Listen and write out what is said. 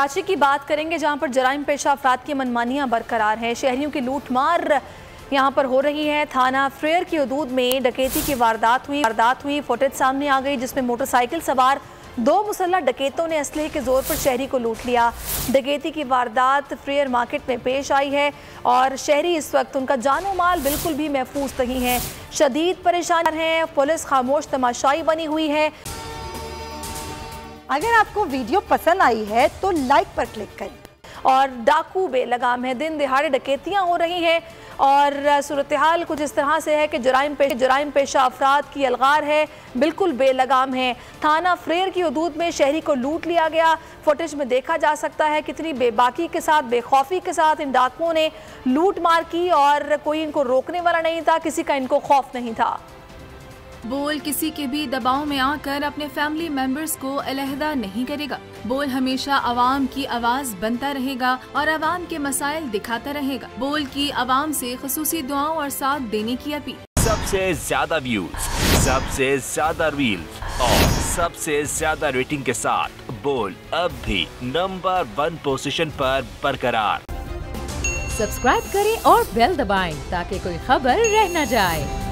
कराची की बात करेंगे जहां पर जराइम पेशा अफराद की मनमानियां बरकरार हैं। शहरियों की लूट मार यहां पर हो रही है। थाना फ्रेयर की हदूद में डकैती की वारदात हुई। फुटेज सामने आ गई जिसमें मोटरसाइकिल सवार 2 मुसल्लह डकैतों ने असलहे के जोर पर शहरी को लूट लिया। डकैती की वारदात फ्रेयर मार्केट में पेश आई है और शहरी इस वक्त उनका जानो माल बिल्कुल भी महफूज नहीं है। शदीद परेशान हैं। पुलिस खामोश तमाशाई बनी हुई है। अगर आपको वीडियो पसंद आई है तो लाइक पर क्लिक करें। और डाकू बेलगाम है। दिन दिहाड़े डकैतियां हो रही हैं और सूरत हाल कुछ इस तरह से है कि जराइम पेशा अफराद की अलगार है, बिल्कुल बेलगाम है। थाना फ्रेयर की हदूद में शहरी को लूट लिया गया। फुटेज में देखा जा सकता है कितनी बेबाकी के साथ, बेखौफी के साथ इन डाकुओं ने लूट मार की और कोई इनको रोकने वाला नहीं था, किसी का इनको खौफ नहीं था। बोल किसी के भी दबाव में आकर अपने फैमिली मेंबर्स को अलहदा नहीं करेगा। बोल हमेशा आवाम की आवाज बनता रहेगा और आवाम के मसाइल दिखाता रहेगा। बोल की आवाम से खुसूसी दुआओं और साथ देने की अपील। सबसे ज्यादा व्यूज, सबसे ज्यादा रील्स और सबसे ज्यादा रेटिंग के साथ बोल अब भी नंबर 1 पोजीशन पर बरकरार। सब्सक्राइब करें और बेल दबाएं ताकि कोई खबर रह न जाए।